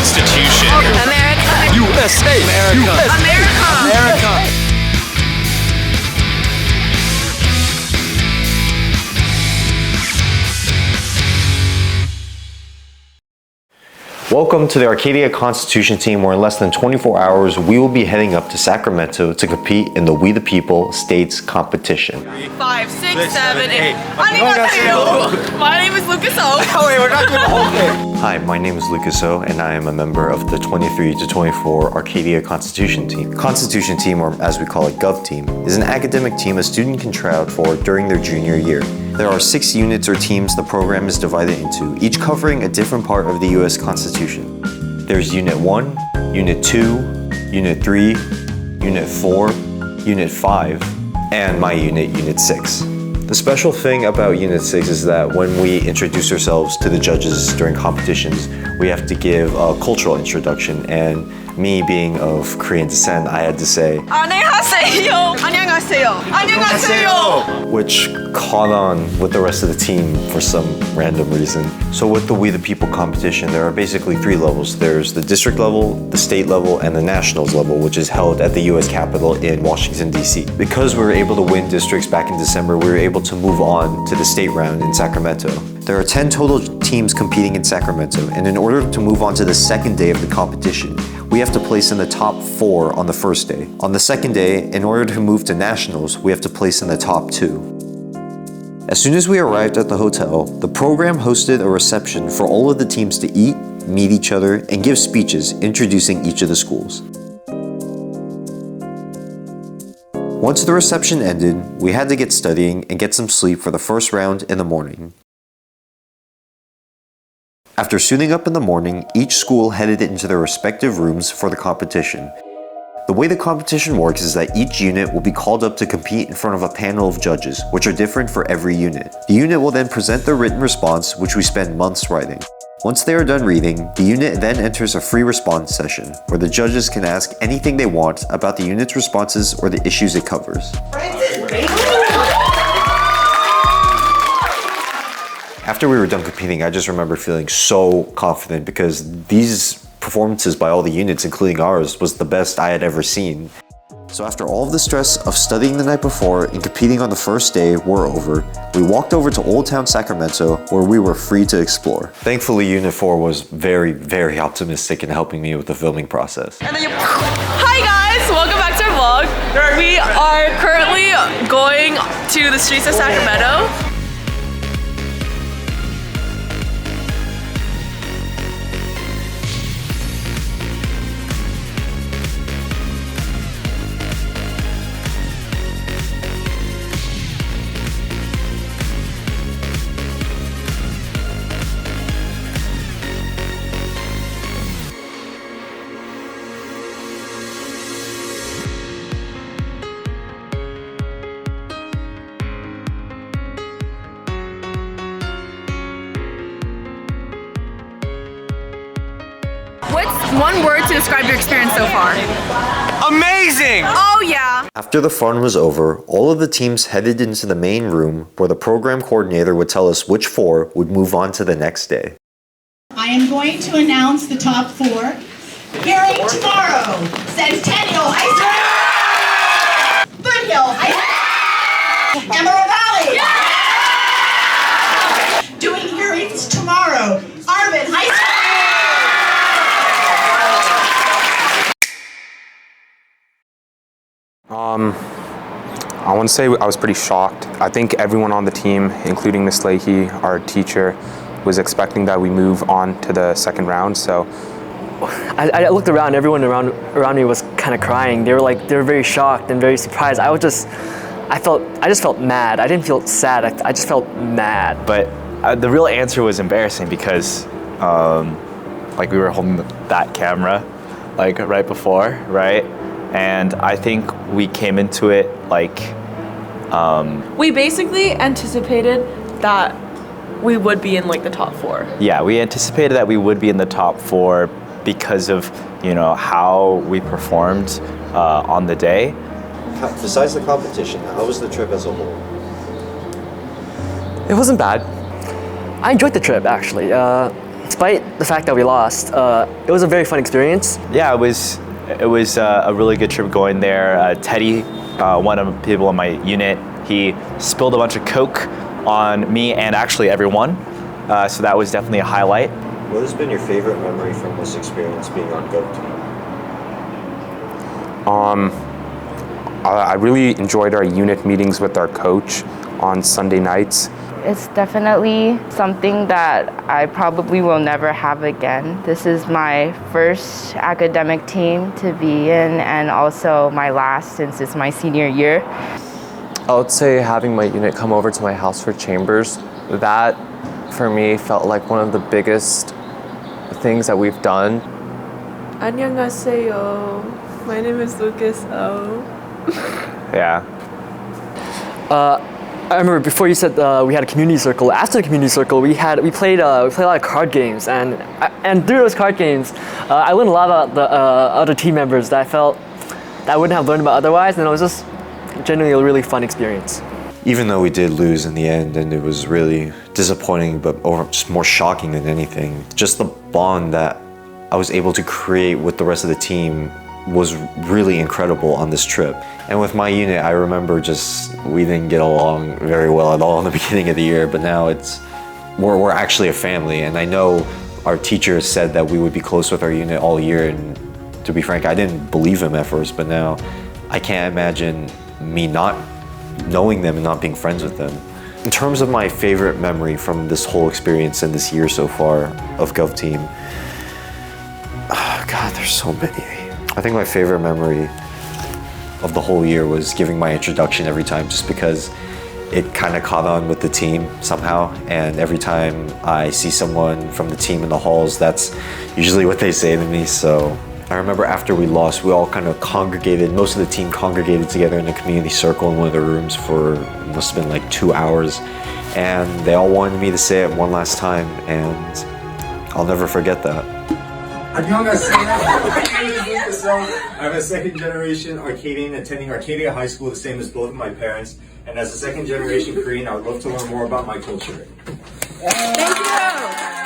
Constitution. America. USA. America. America. Welcome to the Arcadia Constitution Team, where in less than 24 hours, we will be heading up to Sacramento to compete in the We the People States competition. 5, 6, 7, 8. 안녕하세요. My name is Lucas O. Wait, we're not doing the whole thing. Hi, my name is Lucas O, and I am a member of the 23 to 24 Arcadia Constitution Team. Constitution Team, or as we call it, Gov Team, is an academic team a student can try out for during their junior year. There are 6 units or teams the program is divided into, each covering a different part of the US Constitution. There's Unit 1, Unit 2, Unit 3, Unit 4, Unit 5, and my unit, Unit 6. The special thing about Unit 6 is that when we introduce ourselves to the judges during competitions, we have to give a cultural introduction, and me being of Korean descent, I had to say 안녕하세요. 안녕하세요. 안녕하세요. which caught on with the rest of the team for some random reason. So with the We the People competition, there are basically 3 levels. There's the district level, the state level, and the nationals level, which is held at the US Capitol in Washington, D.C. Because we were able to win districts back in December, we were able to move on to the state round in Sacramento. There are 10 total teams competing in Sacramento, and in order to move on to the second day of the competition, we have to place in the top 4 on the first day. On the second day, in order to move to nationals, we have to place in the top 2. As soon as we arrived at the hotel, the program hosted a reception for all of the teams to eat, meet each other, and give speeches introducing each of the schools. Once the reception ended, we had to get studying and get some sleep for the first round in the morning. After suiting up in the morning, each school headed into their respective rooms for the competition. The way the competition works is that each unit will be called up to compete in front of a panel of judges, which are different for every unit. The unit will then present their written response, which we spend months writing. Once they are done reading, the unit then enters a free response session, where the judges can ask anything they want about the unit's responses or the issues it covers. After we were done competing, I just remember feeling so confident because these performances by all the units, including ours, was the best I had ever seen. So after all of the stress of studying the night before and competing on the first day were over, we walked over to Old Town Sacramento, where we were free to explore. Thankfully, Unit 4 was very, very optimistic in helping me with the filming process. Hi guys, welcome back to our vlog. We are currently going to the streets of Sacramento. What's one word to describe your experience so far? Amazing! Oh yeah! After the fun was over, all of the teams headed into the main room where the program coordinator would tell us which 4 would move on to the next day. I am going to announce the top 4. Hearing tomorrow, Centennial High School, Foothill High School, Emerald Valley. Yeah! Doing hearings tomorrow, Arvin High School. I want to say I was pretty shocked. I think everyone on the team, including Miss Leahy, our teacher, was expecting that we move on to the second round. So I looked around. Everyone around me was kind of crying. They were very shocked and very surprised. I just felt mad. I didn't feel sad. I just felt mad. But the real answer was embarrassing because like we were holding that camera like right before, right? And I think we came into it like we basically anticipated that we would be in like the top 4. Yeah, we anticipated that we would be in the top 4 because of, you know, how we performed on the day. Besides the competition, how was the trip as a whole? It wasn't bad. I enjoyed the trip, actually. despite the fact that we lost, it was a very fun experience. Yeah, it was a really good trip going there. Teddy, one of the people in my unit, he spilled a bunch of Coke on me and actually everyone. So that was definitely a highlight. What has been your favorite memory from this experience being on Gov Team? I really enjoyed our unit meetings with our coach on Sunday nights. It's definitely something that I probably will never have again. This is my first academic team to be in, and also my last since it's my senior year. I would say having my unit come over to my house for chambers, that for me felt like one of the biggest things that we've done. 안녕하세요. My name is Lucas O. Yeah. I remember before you said we had a community circle. After the community circle, we played a lot of card games, and through those card games, I learned a lot about the other team members that I felt that I wouldn't have learned about otherwise, and it was just genuinely a really fun experience. Even though we did lose in the end, and it was really disappointing, but just more shocking than anything, just the bond that I was able to create with the rest of the team was really incredible on this trip. And with my unit, I remember we didn't get along very well at all in the beginning of the year, but now we're actually a family. And I know our teacher said that we would be close with our unit all year, and to be frank, I didn't believe him at first, but now I can't imagine me not knowing them and not being friends with them. In terms of my favorite memory from this whole experience and this year so far of Gov Team, God, there's so many. I think my favorite memory of the whole year was giving my introduction every time, just because it kind of caught on with the team somehow, and every time I see someone from the team in the halls, that's usually what they say to me. So I remember after we lost, we all kind of congregated, most of the team congregated together in a community circle in one of the rooms for, it must have been like 2 hours, and they all wanted me to say it one last time, and I'll never forget that. I'm a second generation Arcadian attending Arcadia High School, the same as both of my parents. And as a second generation Korean, I would love to learn more about my culture. Thank you.